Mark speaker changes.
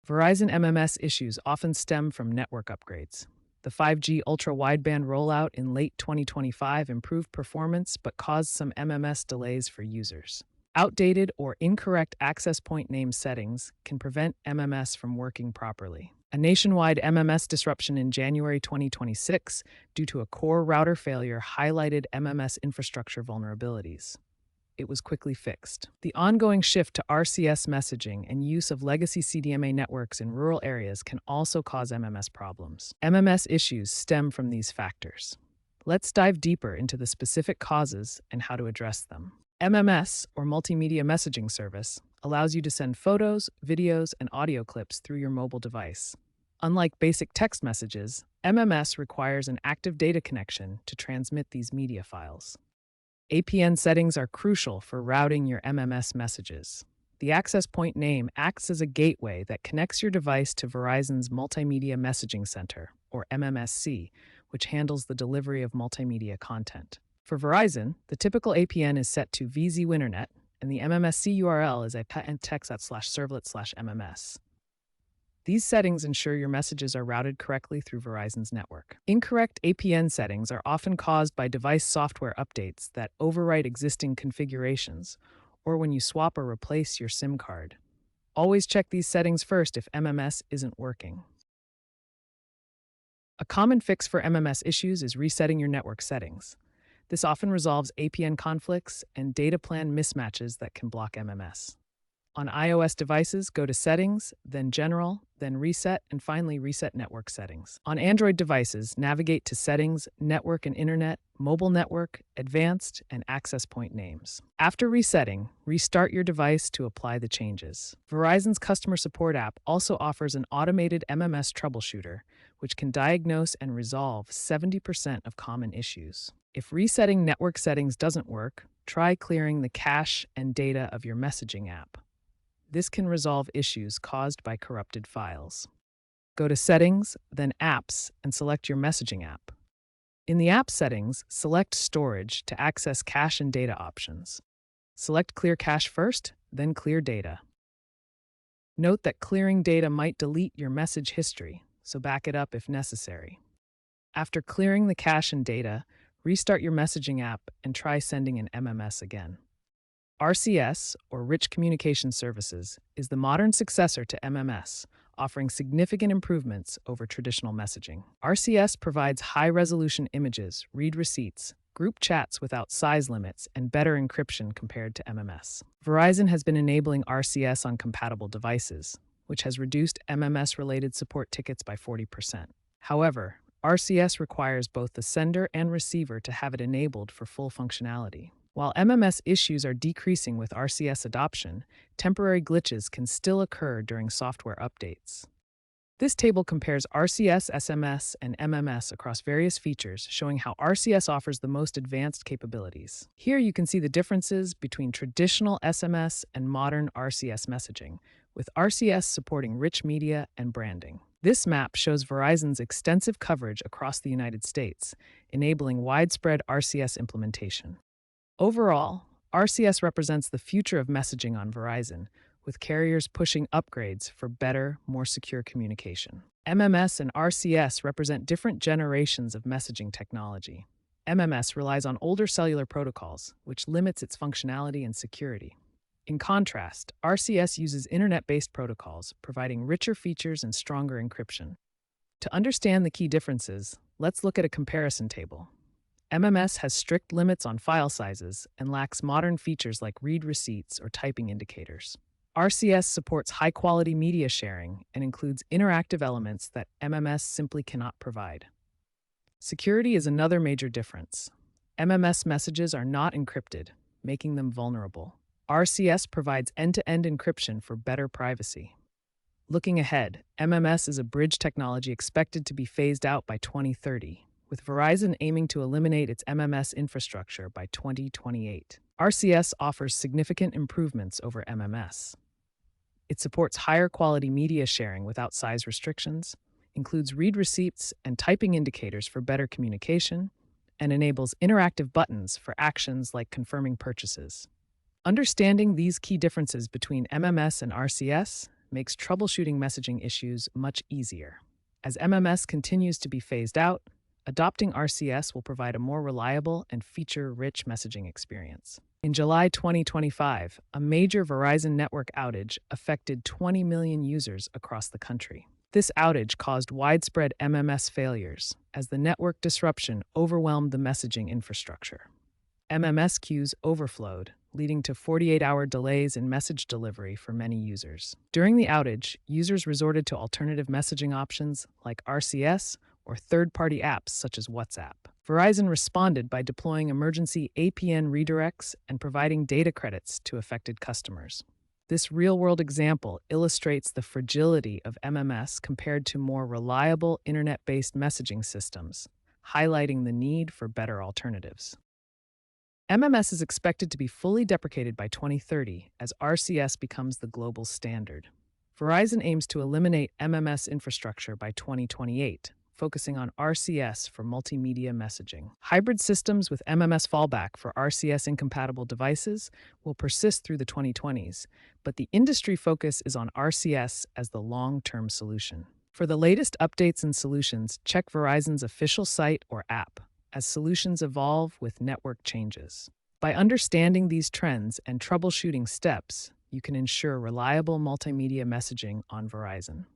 Speaker 1: Verizon MMS issues often stem from network upgrades. The 5G ultra-wideband rollout in late 2025 improved performance but caused some MMS delays for users. Outdated or incorrect access point name settings can prevent MMS from working properly. A nationwide MMS disruption in January 2026 due to a core router failure highlighted MMS infrastructure vulnerabilities. It was quickly fixed. The ongoing shift to RCS messaging and use of legacy CDMA networks in rural areas can also cause MMS problems. MMS issues stem from these factors. Let's dive deeper into the specific causes and how to address them. MMS, or multimedia messaging service, allows you to send photos, videos, and audio clips through your mobile device. Unlike basic text messages, MMS requires an active data connection to transmit these media files. APN settings are crucial for routing your MMS messages. The access point name acts as a gateway that connects your device to Verizon's Multimedia Messaging Center, or MMSC, which handles the delivery of multimedia content. For Verizon, the typical APN is set to VZWinternet, and the MMSC URL is a patentext.servlet/MMS. These settings ensure your messages are routed correctly through Verizon's network. Incorrect APN settings are often caused by device software updates that overwrite existing configurations, or when you swap or replace your SIM card. Always check these settings first if MMS isn't working. A common fix for MMS issues is resetting your network settings. This often resolves APN conflicts and data plan mismatches that can block MMS. On iOS devices, go to Settings, then General, then Reset, and finally Reset Network Settings. On Android devices, navigate to Settings, Network and Internet, Mobile Network, Advanced, and Access Point Names. After resetting, restart your device to apply the changes. Verizon's customer support app also offers an automated MMS troubleshooter, which can diagnose and resolve 70% of common issues. If resetting network settings doesn't work, try clearing the cache and data of your messaging app. This can resolve issues caused by corrupted files. Go to Settings, then Apps, and select your messaging app. In the app settings, select Storage to access cache and data options. Select Clear Cache first, then Clear Data. Note that clearing data might delete your message history, so back it up if necessary. After clearing the cache and data, restart your messaging app and try sending an MMS again. RCS, or Rich Communication Services, is the modern successor to MMS, offering significant improvements over traditional messaging. RCS provides high-resolution images, read receipts, group chats without size limits, and better encryption compared to MMS. Verizon has been enabling RCS on compatible devices, which has reduced MMS-related support tickets by 40%. However, RCS requires both the sender and receiver to have it enabled for full functionality. While MMS issues are decreasing with RCS adoption, temporary glitches can still occur during software updates. This table compares RCS, SMS, and MMS across various features, showing how RCS offers the most advanced capabilities. Here you can see the differences between traditional SMS and modern RCS messaging, with RCS supporting rich media and branding. This map shows Verizon's extensive coverage across the United States, enabling widespread RCS implementation. Overall, RCS represents the future of messaging on Verizon, with carriers pushing upgrades for better, more secure communication. MMS and RCS represent different generations of messaging technology. MMS relies on older cellular protocols, which limits its functionality and security. In contrast, RCS uses internet-based protocols, providing richer features and stronger encryption. To understand the key differences, let's look at a comparison table. MMS has strict limits on file sizes and lacks modern features like read receipts or typing indicators. RCS supports high-quality media sharing and includes interactive elements that MMS simply cannot provide. Security is another major difference. MMS messages are not encrypted, making them vulnerable. RCS provides end-to-end encryption for better privacy. Looking ahead, MMS is a bridge technology expected to be phased out by 2030. With Verizon aiming to eliminate its MMS infrastructure by 2028. RCS offers significant improvements over MMS. It supports higher quality media sharing without size restrictions, includes read receipts and typing indicators for better communication, and enables interactive buttons for actions like confirming purchases. Understanding these key differences between MMS and RCS makes troubleshooting messaging issues much easier. As MMS continues to be phased out, adopting RCS will provide a more reliable and feature-rich messaging experience. In July 2025, a major Verizon network outage affected 20 million users across the country. This outage caused widespread MMS failures as the network disruption overwhelmed the messaging infrastructure. MMS queues overflowed, leading to 48-hour delays in message delivery for many users. During the outage, users resorted to alternative messaging options like RCS or third-party apps such as WhatsApp. Verizon responded by deploying emergency APN redirects and providing data credits to affected customers. This real-world example illustrates the fragility of MMS compared to more reliable internet-based messaging systems, highlighting the need for better alternatives. MMS is expected to be fully deprecated by 2030 as RCS becomes the global standard. Verizon aims to eliminate MMS infrastructure by 2028, focusing on RCS for multimedia messaging. Hybrid systems with MMS fallback for RCS-incompatible devices will persist through the 2020s, but the industry focus is on RCS as the long-term solution. For the latest updates and solutions, check Verizon's official site or app, as solutions evolve with network changes. By understanding these trends and troubleshooting steps, you can ensure reliable multimedia messaging on Verizon.